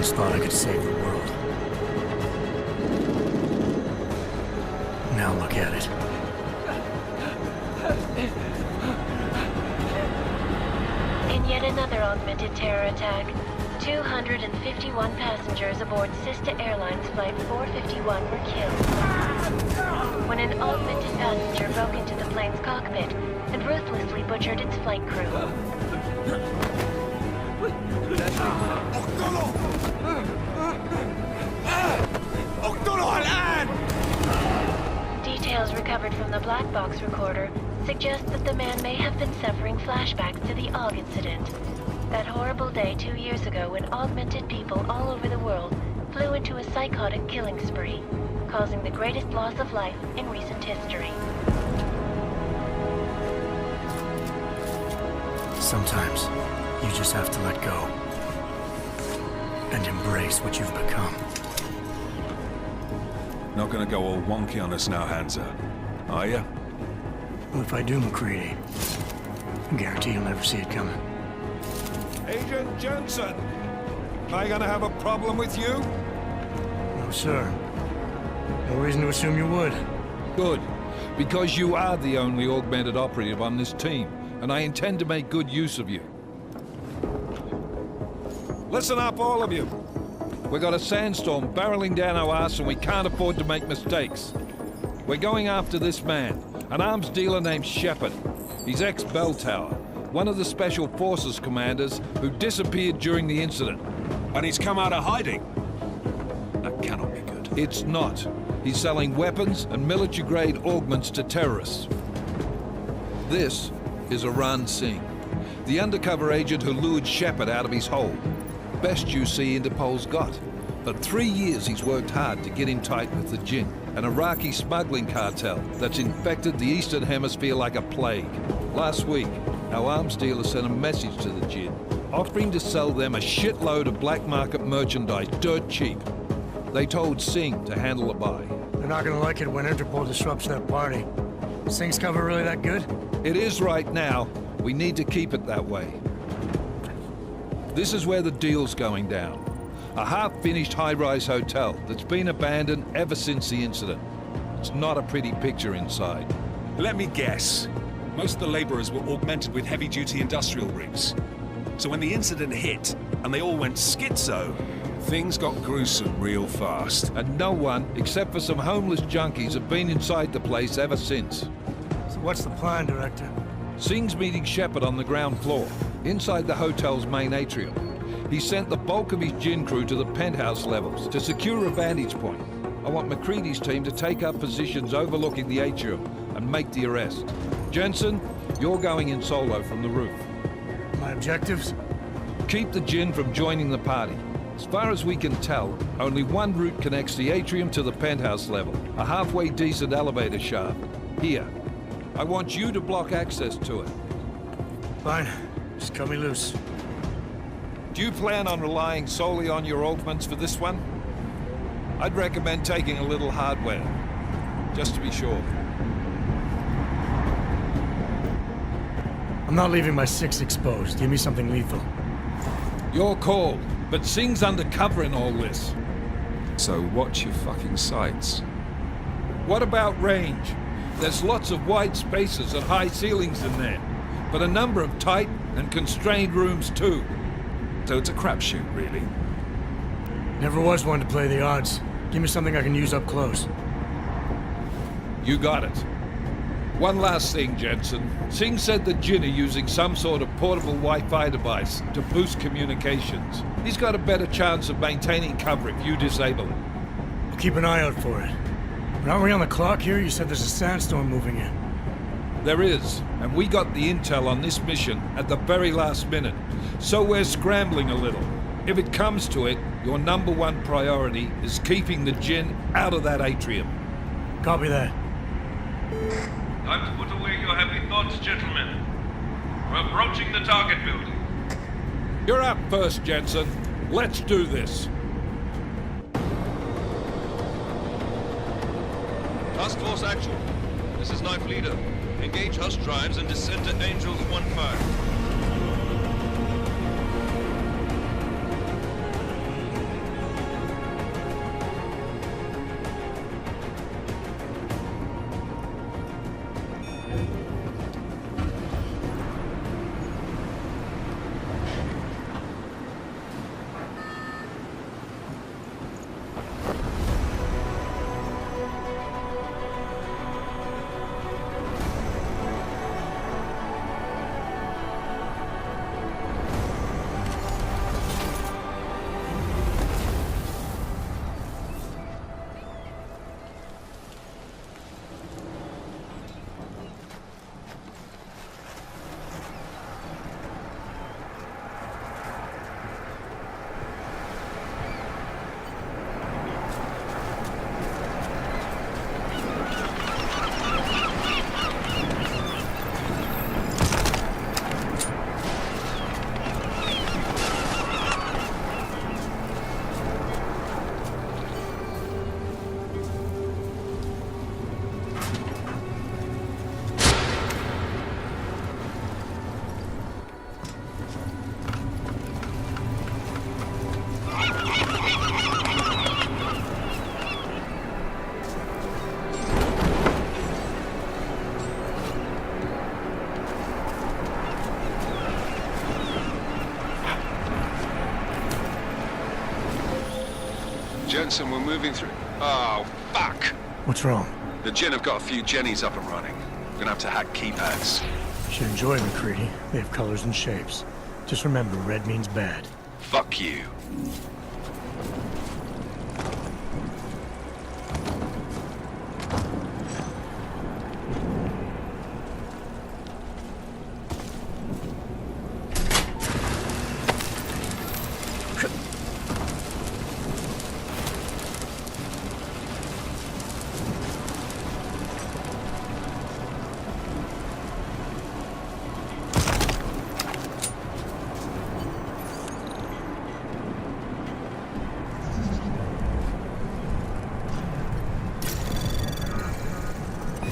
once thought I could save the world. Now look at it. In yet another augmented terror attack, 251 passengers aboard Sister Airlines Flight 451 were killed when an augmented passenger broke into the plane's cockpit and ruthlessly butchered its flight crew. Details recovered from the black box recorder suggest that the man may have been suffering flashbacks to the Aug incident. That horrible day 2 years ago when augmented people all over the world flew into a psychotic killing spree, causing the greatest loss of life in recent history. Sometimes, you just have to let go. And embrace what you've become. Not gonna go all wonky on us now, Hansa, are ya? Well, if I do, McCready, I guarantee you'll never see it coming. Agent Jensen! Am I gonna have a problem with you? No, sir. No reason to assume you would. Good. Because you are the only augmented operative on this team, and I intend to make good use of you. Listen up, all of you. We got a sandstorm barreling down our arse and we can't afford to make mistakes. We're going after this man, an arms dealer named Shepard. He's ex-Bell Tower, one of the Special Forces commanders who disappeared during the incident. And he's come out of hiding? That cannot be good. It's not. He's selling weapons and military-grade augments to terrorists. This is Aran Singh, the undercover agent who lured Shepard out of his hole. Best you see Interpol's got. For 3 years he's worked hard to get in tight with the Jinn, an Iraqi smuggling cartel that's infected the Eastern Hemisphere like a plague. Last week, our arms dealer sent a message to the Jinn, offering to sell them a shitload of black market merchandise dirt cheap. They told Singh to handle the buy. They're not gonna like it when Interpol disrupts that party. Singh's cover really that good? It is right now. We need to keep it that way. This is where the deal's going down. A half-finished high-rise hotel that's been abandoned ever since the incident. It's not a pretty picture inside. Let me guess. Most of the laborers were augmented with heavy-duty industrial rigs. So when the incident hit, and they all went schizo, things got gruesome real fast. And no one, except for some homeless junkies, have been inside the place ever since. So what's the plan, Director? Singh's meeting Shepard on the ground floor, inside the hotel's main atrium. He sent the bulk of his Jinn crew to the penthouse levels to secure a vantage point. I want McCready's team to take up positions overlooking the atrium and make the arrest. Jensen, you're going in solo from the roof. My objectives? Keep the Jinn from joining the party. As far as we can tell, only one route connects the atrium to the penthouse level, a halfway decent elevator shaft. Here. I want you to block access to it. Fine. Just cut me loose. Do you plan on relying solely on your augments for this one? I'd recommend taking a little hardware, just to be sure. I'm not leaving my 6 exposed. Give me something lethal. Your call, but Singh's undercover in all this. So watch your fucking sights. What about range? There's lots of wide spaces and high ceilings in there, but a number of tight and constrained rooms too. So it's a crapshoot, really. Never was one to play the odds. Give me something I can use up close. You got it. One last thing, Jensen. Singh said the Jinn are using some sort of portable Wi-Fi device to boost communications. He's got a better chance of maintaining cover if you disable it. I'll keep an eye out for it. But aren't we on the clock here? You said there's a sandstorm moving in. There is, and we got the intel on this mission at the very last minute. So we're scrambling a little. If it comes to it, your #1 priority is keeping the Jinn out of that atrium. Copy that. Time to put away your heavy thoughts, gentlemen. We're approaching the target building. You're up first, Jensen. Let's do this. Task Force Actual. This is Knife Leader. Engage Hush drives and descend to Angels 1-5. Jensen, we're moving through... Oh, fuck! What's wrong? The Jinn have got a few Jennies up and running. We're gonna have to hack keypads. You should enjoy McCready. They have colors and shapes. Just remember, red means bad. Fuck you.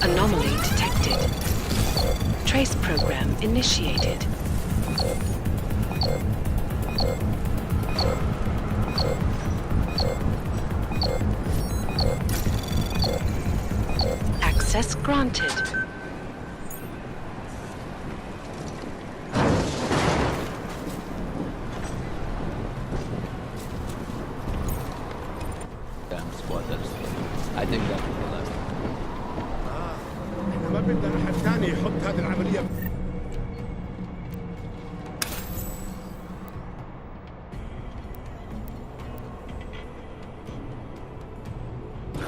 Anomaly detected. Trace program initiated. Access granted. Damn squatters. I think that was the last. احنا ما بدنا احد ثاني يحط هذه العملية.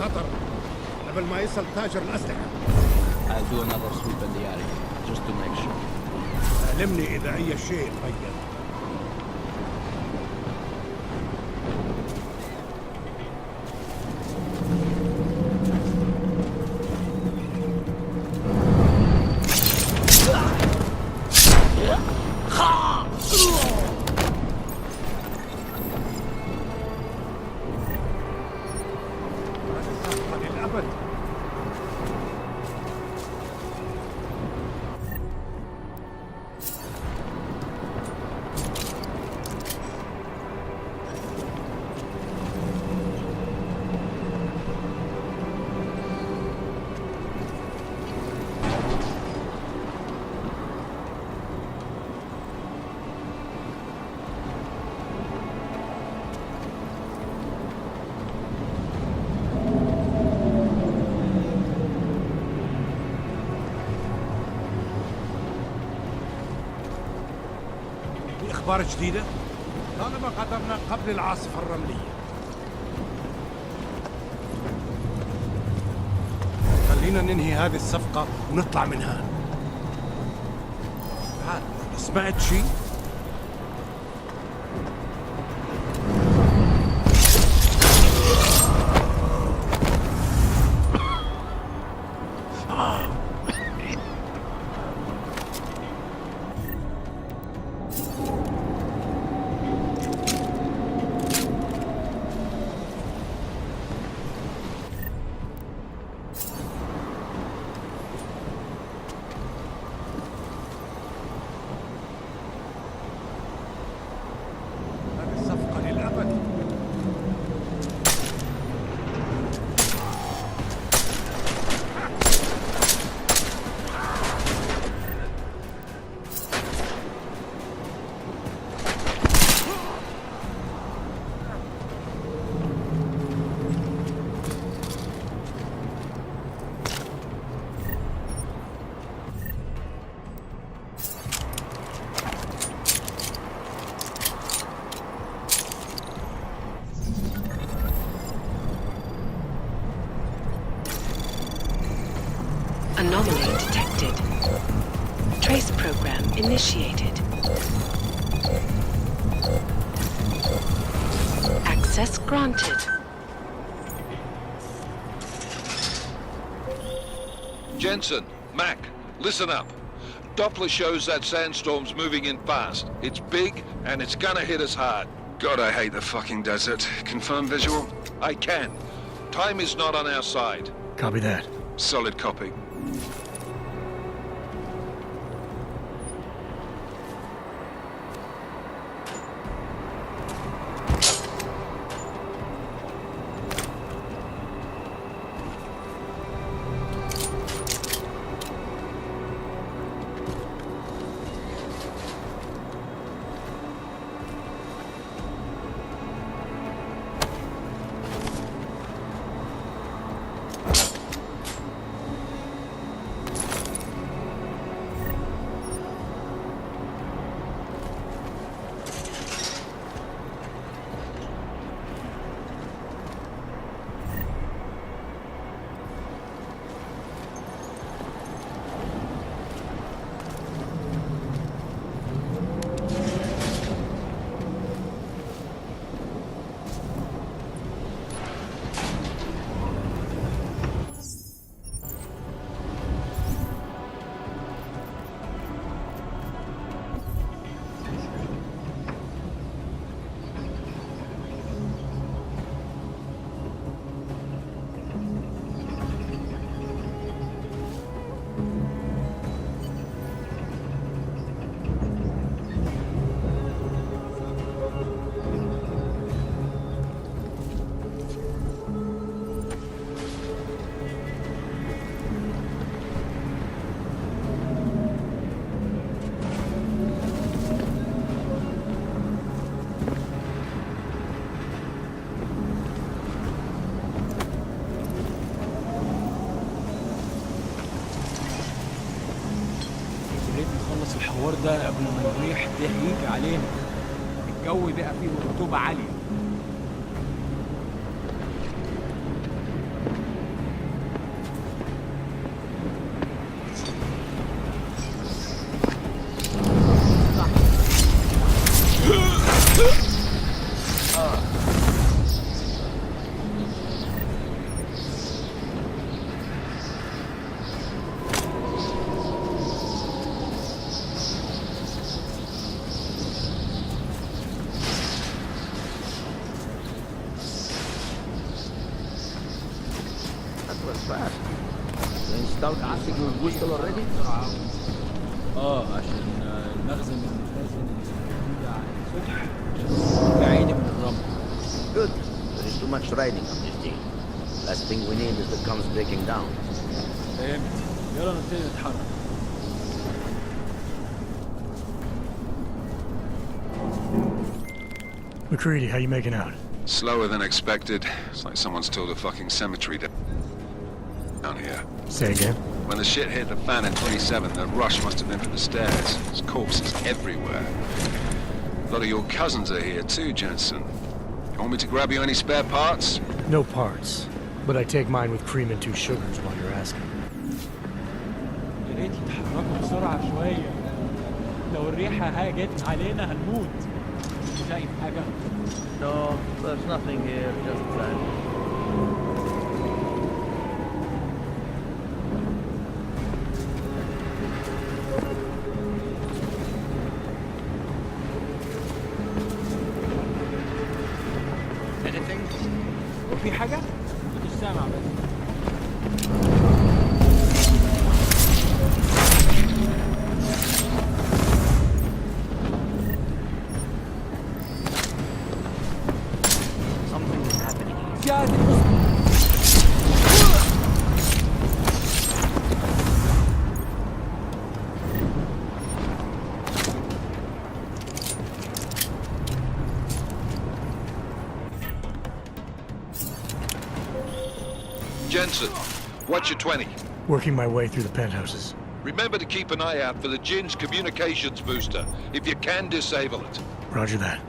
خطر قبل ما يصل تاجر الأسلحة. I'll do another sweep in the area, just to make sure. علمني إذا أي شيء تغير. للأبد. في أخبار جديدة؟ طالما قدرنا قبل العاصفة الرملية. خلينا ننهي هذه الصفقة ونطلع منها. تعال، سمعت شيء؟ هذه الصفقة للأبد. Anomaly detected. Trace program initiated. Access granted. Jensen, Mac, listen up. Doppler shows that sandstorm's moving in fast. It's big, and it's gonna hit us hard. God, I hate the fucking desert. Confirm visual? I can. Time is not on our side. Copy that. Solid copy. الحوار ده قبل ما الريح ده يجي علينا. الجو بقى فيه رطوبة عالية. عشان المخزن الموجود على السطح بعيد من الرمل. Good. There is too much riding on this deal. Last thing we need is the comes breaking down. فهمت. يلا نبتدي نتحرك. McCready, how you making out? Slower than expected. It's like someone's tilled a fucking cemetery down here. Say again? When the shit hit the fan in 27, the rush must have been for the stairs. There's corpses everywhere. A lot of your cousins are here too, Jensen. You want me to grab you any spare parts? No parts. But I take mine with cream and 2 sugars while you're asking. يا ريت يتحركوا بسرعة شوية. لو الريحة هاجت علينا هنموت. شايف حاجة؟ No, there's nothing here, just that. وفي حاجة؟ مش سامع بس. Something is happening. يا دي Jensen, what's your 20? Working my way through the penthouses. Remember to keep an eye out for the Jinn's communications booster. If you can, disable it. Roger that.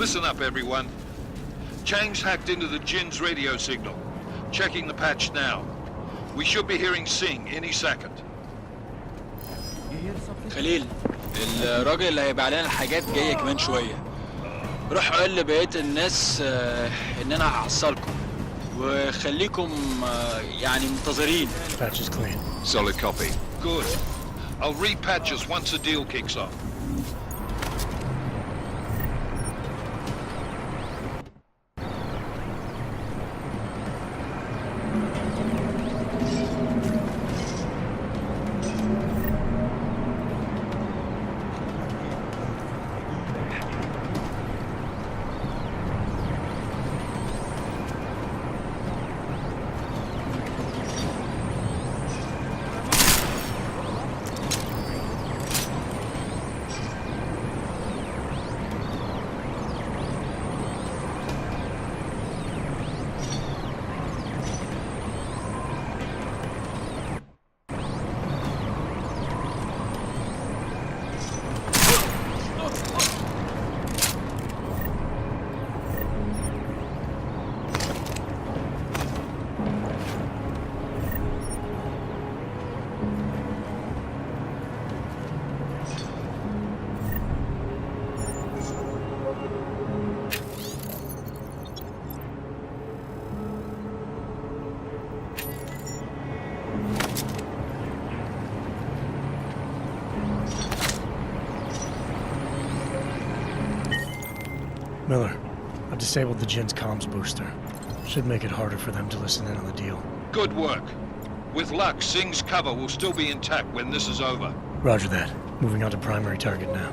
Listen up, everyone. Chang's hacked into the Jinn's radio signal. Checking the patch now. We should be hearing Singh any second. خليل، الراجل اللي هيبيع لنا الحاجات جاي كمان شوية. روح قول لبقية الناس إن أنا هحصلكم وخليكم يعني منتظرين. Patch is clean. Solid copy. Good. I'll repatch us once the deal kicks off. Miller, I've disabled the Jinn's comms booster. Should make it harder for them to listen in on the deal. Good work. With luck, Singh's cover will still be intact when this is over. Roger that. Moving on to primary target now.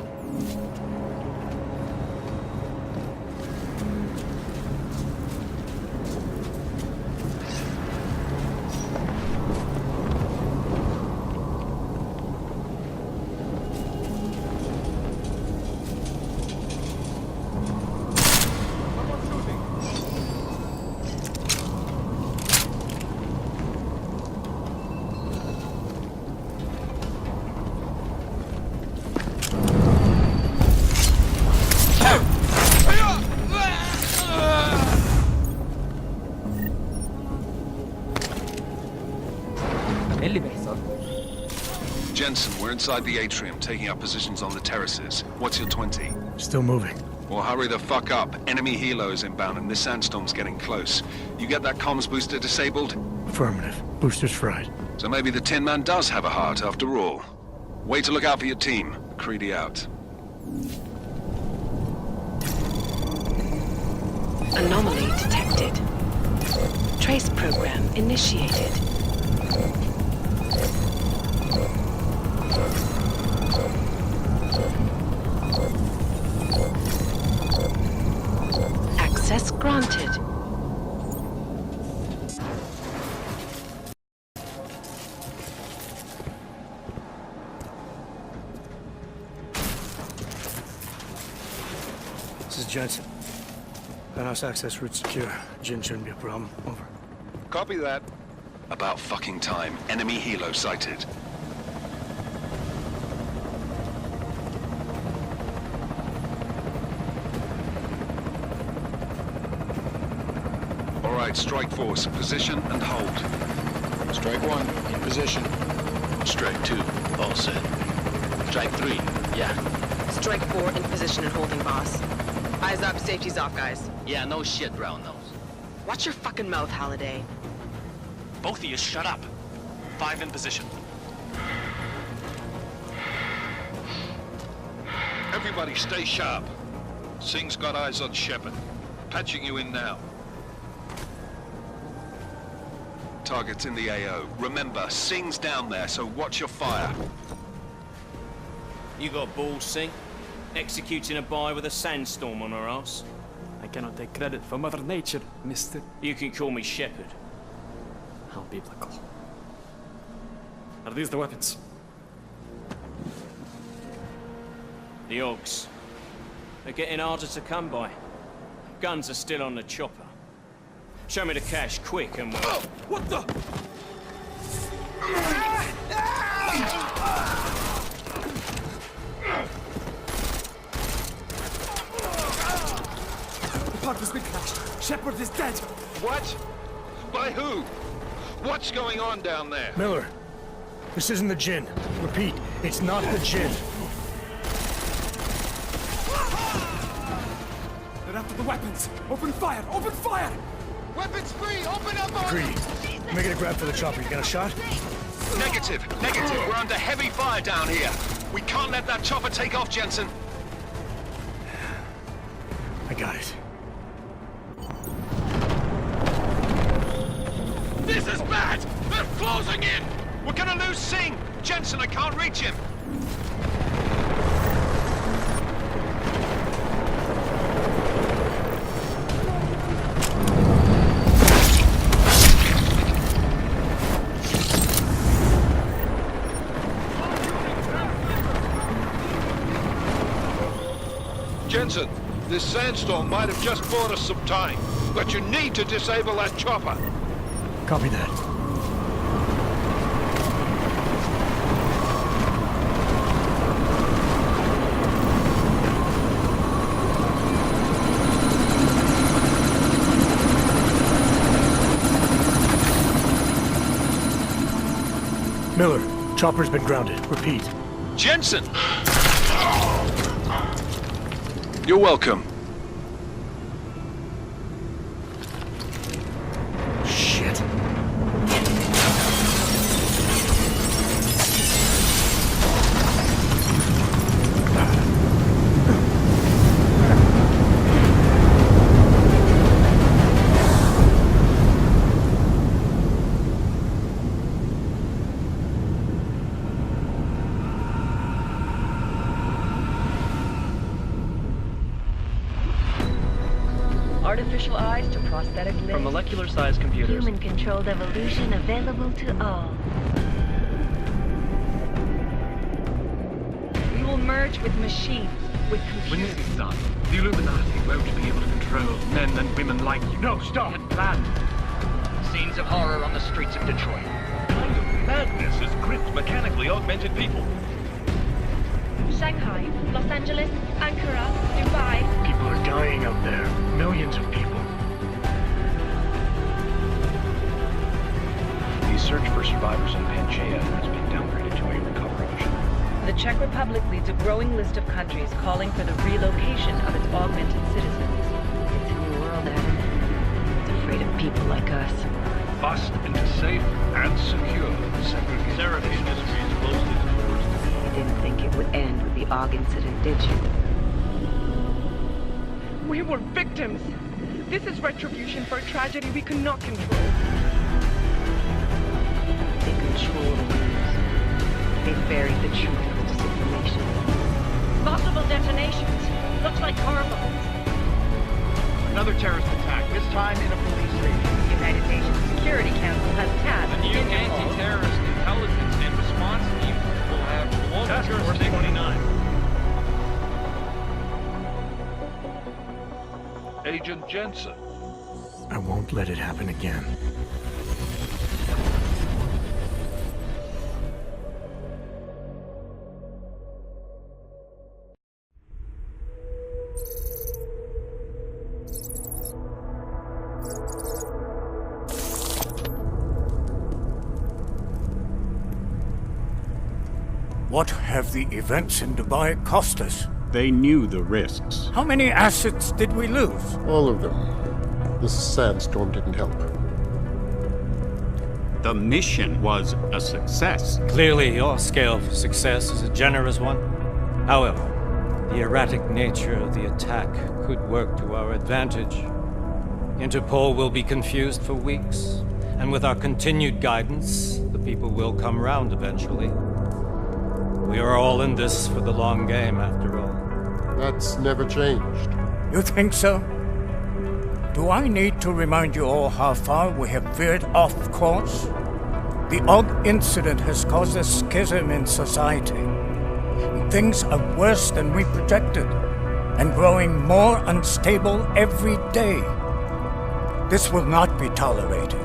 Jensen, we're inside the atrium, taking up positions on the terraces. What's your 20? Still moving. Well, hurry the fuck up. Enemy helos inbound and this sandstorm's getting close. You get that comms booster disabled? Affirmative. Booster's fried. So maybe the Tin Man does have a heart after all. Way to look out for your team. Creedy out. Anomaly detected. Trace program initiated. Access granted. This is Jensen. Penthouse access route secure. Jinn shouldn't be a problem. Over. Copy that. About fucking time. Enemy helo sighted. All right, strike force. Position and hold. Strike 1, in position. Strike 2, all set. Strike 3, yeah. Strike 4, in position and holding, boss. Eyes up, safety's off, guys. Yeah, no shit, round nose. Watch your fucking mouth, Halliday. Both of you, shut up. 5 in position. Everybody stay sharp. Singh's got eyes on Shepard. Patching you in now. Target's in the AO. Remember, Singh's down there, so watch your fire. You got balls, Singh? Executing a buy with a sandstorm on our ass? I cannot take credit for Mother Nature, mister. You can call me Shepard. How biblical. Are these the weapons? The Augs. They're getting harder to come by. Guns are still on the chopper. Show me the cash, quick, and we'll... Oh, what the? pod has been crashed. Shepard is dead. What? By who? What's going on down there? Miller, this isn't the Jinn. Repeat, it's not the Jinn. They're after the weapons. Open fire! Open fire! Weapons free! Open up on Greedy. Making a grab for the chopper. You got a shot? Negative. We're under heavy fire down here. We can't let that chopper take off, Jensen. I got it. This is bad! They're closing in! We're gonna lose Singh! Jensen, I can't reach him! Jensen, this sandstorm might have just bought us some time, but you need to disable that chopper. Copy that. Miller, chopper's been grounded. Repeat. Jensen! You're welcome. Shit. Artificial eyes to prosthetic limbs. From molecular-sized computers. Human-controlled evolution available to all. We will merge with machines, with When computers. this is done, the Illuminati won't be able to control men and women like you. No, stop! We had planned. Scenes of horror on the streets of Detroit. Kind of madness is gripped mechanically augmented people. Shanghai, Los Angeles, Ankara, Dubai. People are dying out there. Millions of people. The search for survivors in Pangaea has been downgraded to a recovery mission. The Czech Republic leads a growing list of countries calling for the relocation of its augmented citizens. It's a new world, Adam. It's afraid of people like us. Bust into safe and secure segregation. Seraph Industries closed its doors. You didn't think it would end with the Aug incident, did you? We were victims. This is retribution for a tragedy we could not control. They control the news. They buried the truth with disinformation. Possible detonations. Looks like car bombs. Another terrorist attack, this time in a police station. The United Nations Security Council has tasked A new anti-terrorist intelligence and response team will have global Task Force jurisdiction. 29. Agent Jensen. I won't let it happen again. What have the events in Dubai cost us? They knew the risks. How many assets did we lose? All of them. The sandstorm didn't help. The mission was a success. Clearly, your scale for success is a generous one. However, the erratic nature of the attack could work to our advantage. Interpol will be confused for weeks, and with our continued guidance, the people will come round eventually. We are all in this for the long game, after all. That's never changed. You think so? Do I need to remind you all how far we have veered off course? The Aug incident has caused a schism in society. Things are worse than we projected, and growing more unstable every day. This will not be tolerated.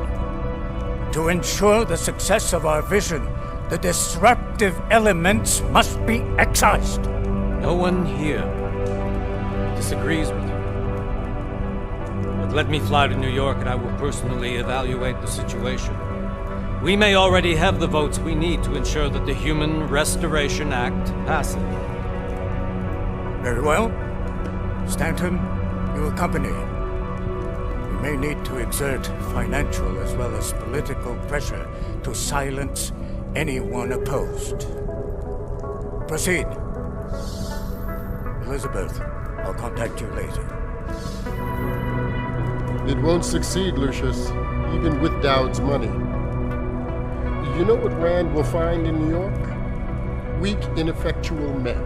To ensure the success of our vision, the disruptive elements must be excised. No one here disagrees with you. Let me fly to New York and I will personally evaluate the situation. We may already have the votes we need to ensure that the Human Restoration Act passes. Very well. Stanton, you accompany. We may need to exert financial as well as political pressure to silence anyone opposed. Proceed. Elizabeth, I'll contact you later. It won't succeed, Lucius, even with Dowd's money. You know what Rand will find in New York? Weak, ineffectual men.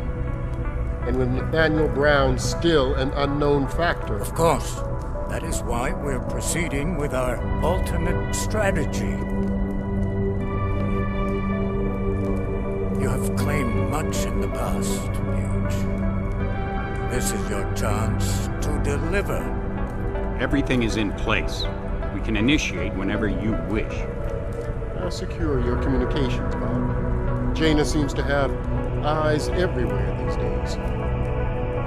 And with Nathaniel Brown still an unknown factor. Of course. That is why we're proceeding with our alternate strategy. You have claimed much in the past, Huge. This is your chance to deliver. Everything is in place. We can initiate whenever you wish. How secure are your communications, Bob? Jaina seems to have eyes everywhere these days.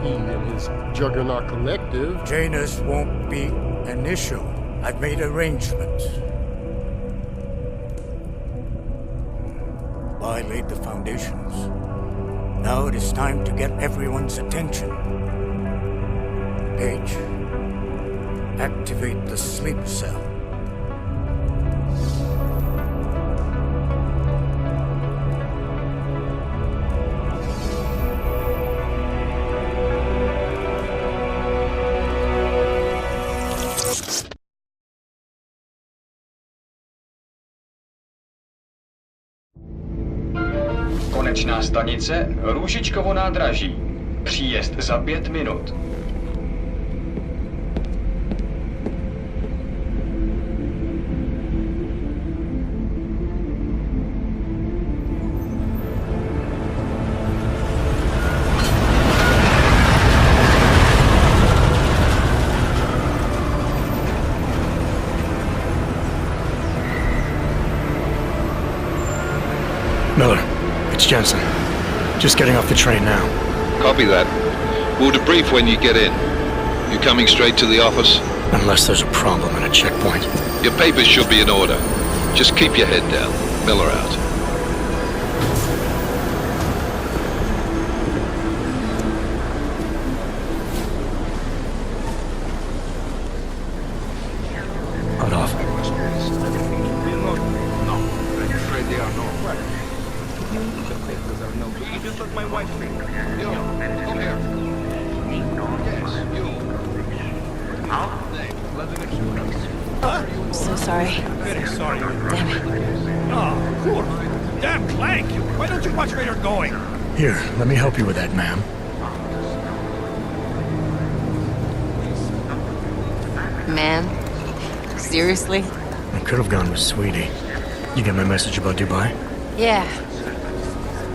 He and his Juggernaut Collective... Jaina's won't be an issue. I've made arrangements. I laid the foundations. Now it is time to get everyone's attention. Page, activate the sleep cell. Konečná stanice Růžičkovo nádraží. Příjezd za 5 minut. Miller, it's Jensen. Just getting off the train now. Copy that. We'll debrief when you get in. You coming straight to the office? Unless there's a problem at a checkpoint. Your papers should be in order. Just keep your head down. Miller out. Hold off. You just let my wife speak. Yo, come here. Yes, you. I'm so sorry. Very sorry. Damn it. Oh, cool. Damn Clank. Why don't you watch where you're going? Here, let me help you with that, ma'am. Man, seriously? I could have gone with Sweetie. You get my message about Dubai? Yeah.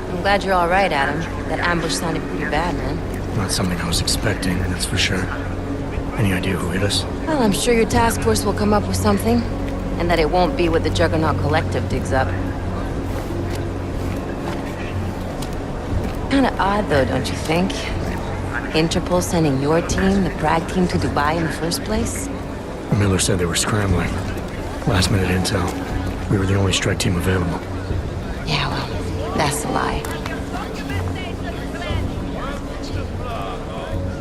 I'm glad you're all right, Adam. That ambush sounded pretty bad, man. Not something I was expecting, that's for sure. Any idea who hit us? Well, I'm sure your task force will come up with something. And that it won't be what the Juggernaut Collective digs up. Kinda odd, though, don't you think? Interpol sending your team, the Prague team, to Dubai in the first place? Miller said they were scrambling. Last minute intel. We were the only strike team available. Yeah, well, that's a lie.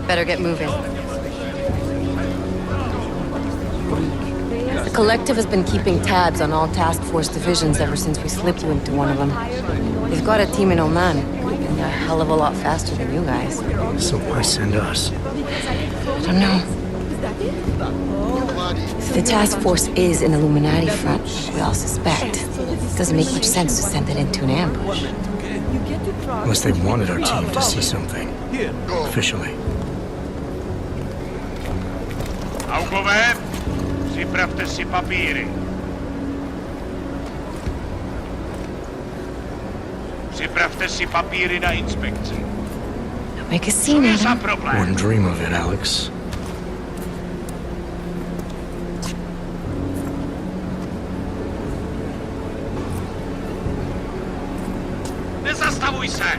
Better get moving. The Collective has been keeping tabs on all task force divisions ever since we slipped you into one of them. They've got a team in Oman, and a hell of a lot faster than you guys. So why send us? I don't know. If the task force is an Illuminati front, we all suspect, it doesn't make much sense to send it into an ambush. Unless they wanted our team to see something. Officially. Augové, připravte si papíry. Připravte si papíry na inspekci. Make a scene, Adam. Wouldn't dream of it, Alex. Nezastavuj se!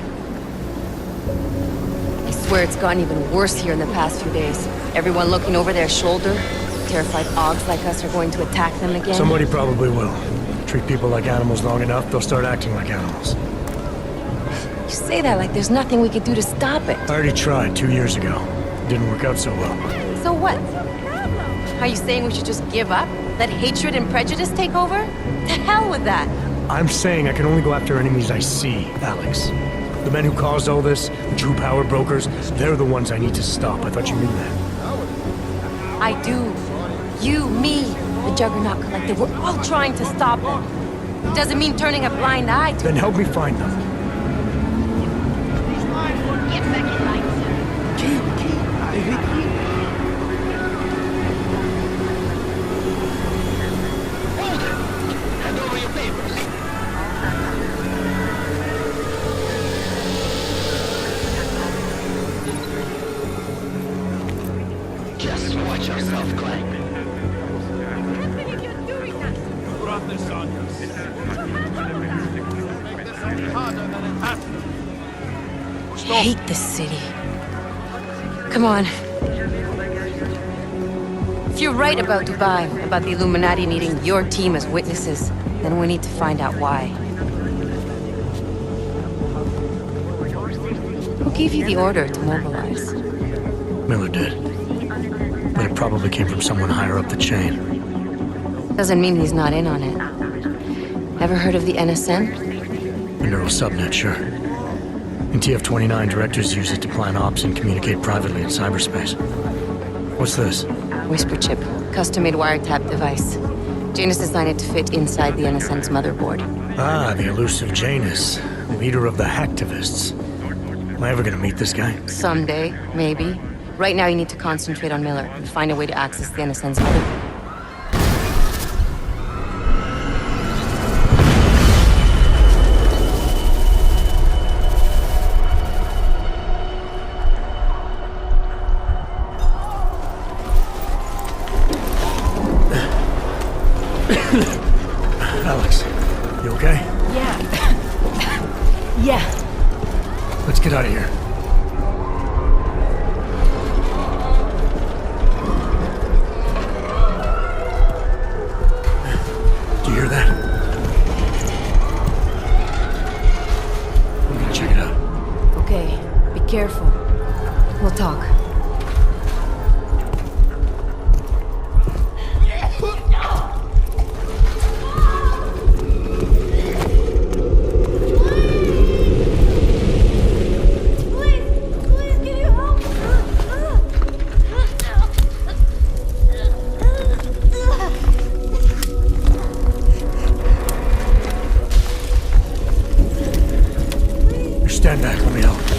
I swear it's gotten even worse here in the past few days. Everyone looking over their shoulder, terrified Augs like us are going to attack them again? Somebody probably will. Treat people like animals long enough, they'll start acting like animals. You say that like there's nothing we could do to stop it. I already tried 2 years ago. Didn't work out so well. So what? Are you saying we should just give up? Let hatred and prejudice take over? To hell with that! I'm saying I can only go after enemies I see, Alex. The men who caused all this, the true power brokers, they're the ones I need to stop. I thought you knew that. I do. You, me, the Juggernaut Collective, we're all trying to stop them. Doesn't mean turning a blind eye to Then help me find them. Get back in line, sir. Hold it! Hand over your papers. Just watch yourself, Clank. You brought this on yourself. Make this any harder than it has to be. I hate this city. Come on. If you're right about Dubai, about the Illuminati needing your team as witnesses, then we need to find out why. Who gave you the order to mobilize? Miller did. But it probably came from someone higher up the chain. Doesn't mean he's not in on it. Ever heard of the NSN? The neural subnet, sure. In TF-29, directors use it to plan ops and communicate privately in cyberspace. What's this? Whisper chip, custom-made wiretap device. Janus designed it to fit inside the NSN's motherboard. Ah, the elusive Janus, leader of the hacktivists. Am I ever gonna meet this guy? Someday, maybe. Right now you need to concentrate on Miller and find a way to access the NSN's motherboard. Alex, you okay? Yeah. Yeah. Let's get out of here. Do you hear that? I'm gonna check it out. Okay, be careful. We'll talk. Stand back, let me help.